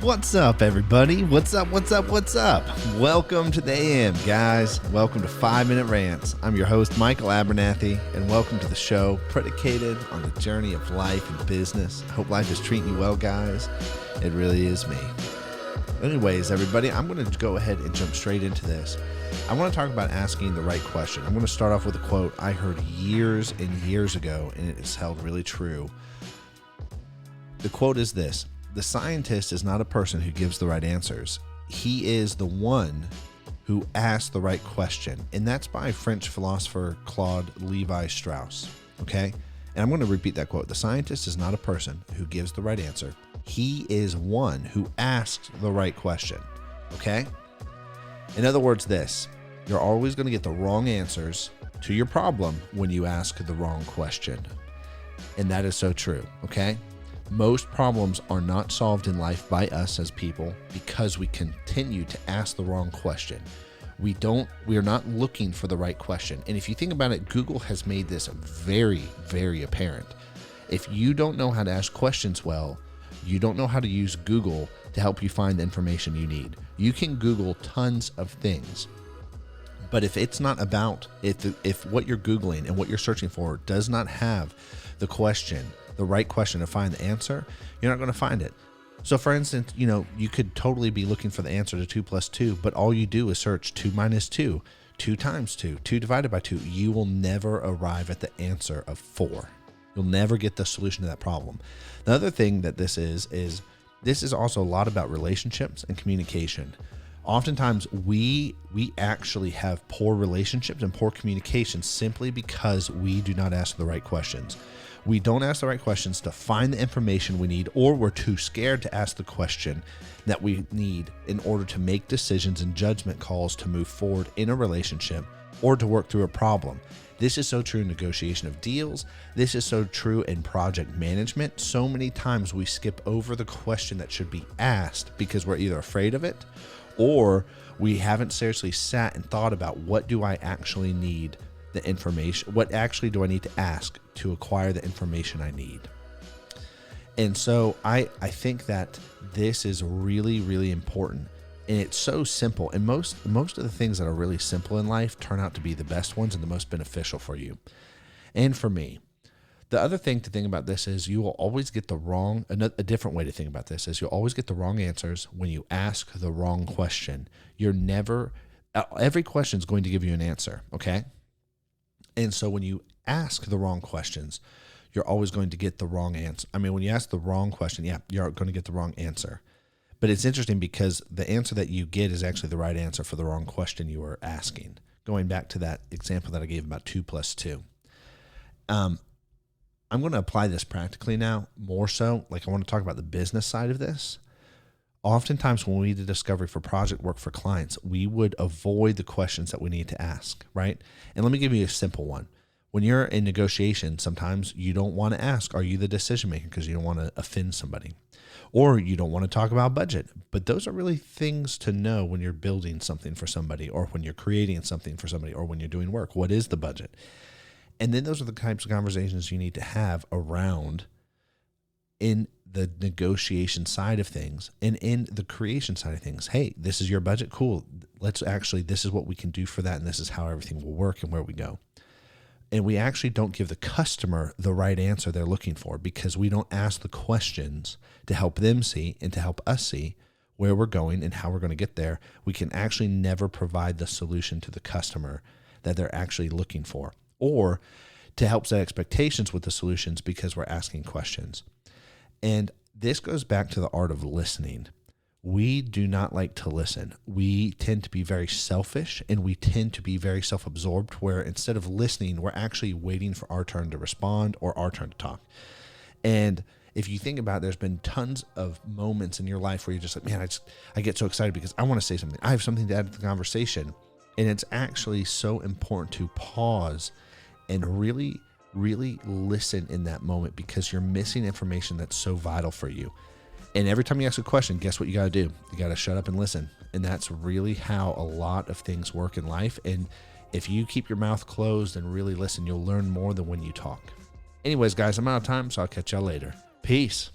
What's up, everybody? What's up? Welcome to the AM, guys. Welcome to 5-Minute Rants. I'm your host, Michael Abernathy, and welcome to the show predicated on the journey of life and business. I hope life is treating you well, guys. It really is me. Anyways, everybody, I'm going to go ahead and jump straight into this. I want to talk about asking the right question. I'm going to start off with a quote I heard years and years ago, and it is held really true. The quote is this: "The scientist is not a person who gives the right answers. He is the one who asks the right question." And that's by French philosopher Claude Lévi-Strauss. Okay? And I'm going to repeat that quote. The scientist is not a person who gives the right answer. He is one who asks the right question. Okay? In other words, you're always going to get the wrong answers to your problem when you ask the wrong question. And that is so true. Okay? Most problems are not solved in life by us as people because we continue to ask the wrong question. We are not looking for the right question. And if you think about it, Google has made this very, very apparent. If you don't know how to ask questions well, you don't know how to use Google to help you find the information you need. You can Google tons of things, but if it's not about, if what you're Googling and what you're searching for does not have the right question to find the answer, you're not going to find it. So for instance, you could totally be looking for the answer to 2 plus 2, but all you do is search 2 minus 2, 2 times 2, 2 divided by 2. You will never arrive at the answer of 4. You'll never get the solution to that problem. The other thing that this is this is also a lot about relationships and communication. Oftentimes we actually have poor relationships and poor communication simply because we do not ask the right questions. We don't ask the right questions to find the information we need, or we're too scared to ask the question that we need in order to make decisions and judgment calls to move forward in a relationship or to work through a problem. This is so true in negotiation of deals. This is so true in project management. So many times we skip over the question that should be asked because we're either afraid of it or we haven't seriously sat and thought about, what do I actually need the information? What actually do I need to ask to acquire the information I need? And so I think that this is really, really important. And it's so simple. And most of the things that are really simple in life turn out to be the best ones and the most beneficial for you and for me. The other thing to think about this is you will always get a different way to think about this is you'll always get the wrong answers when you ask the wrong question. Every question is going to give you an answer, okay? And so when you ask the wrong questions, you're always going to get the wrong answer. I mean, when you ask the wrong question, you're going to get the wrong answer. But it's interesting because the answer that you get is actually the right answer for the wrong question you were asking. Going back to that example that I gave about 2 plus 2. I'm going to apply this practically now, more so. Like, I want to talk about the business side of this. Oftentimes when we do discovery for project work for clients, we would avoid the questions that we need to ask, right? And let me give you a simple one. When you're in negotiation, sometimes you don't want to ask, are you the decision maker? Because you don't want to offend somebody. Or you don't want to talk about budget. But those are really things to know when you're building something for somebody, or when you're creating something for somebody, or when you're doing work. What is the budget? And then those are the types of conversations you need to have around in the negotiation side of things and in the creation side of things. Hey, this is your budget. Cool. This is what we can do for that. And this is how everything will work and where we go. And we actually don't give the customer the right answer they're looking for because we don't ask the questions to help them see and to help us see where we're going and how we're going to get there. We can actually never provide the solution to the customer that they're actually looking for, or to help set expectations with the solutions because we're asking questions. And this goes back to the art of listening. We do not like to listen. We tend to be very selfish, and we tend to be very self-absorbed, where instead of listening, we're actually waiting for our turn to respond or our turn to talk. And if you think about it, there's been tons of moments in your life where you're just like, man, I get so excited because I want to say something. I have something to add to the conversation. And it's actually so important to pause and really listen in that moment, because you're missing information that's so vital for you. And every time you ask a question, guess what you got to do? You got to shut up and listen. And that's really how a lot of things work in life. And if you keep your mouth closed and really listen, you'll learn more than when you talk. Anyways, guys, I'm out of time, so I'll catch y'all later. Peace.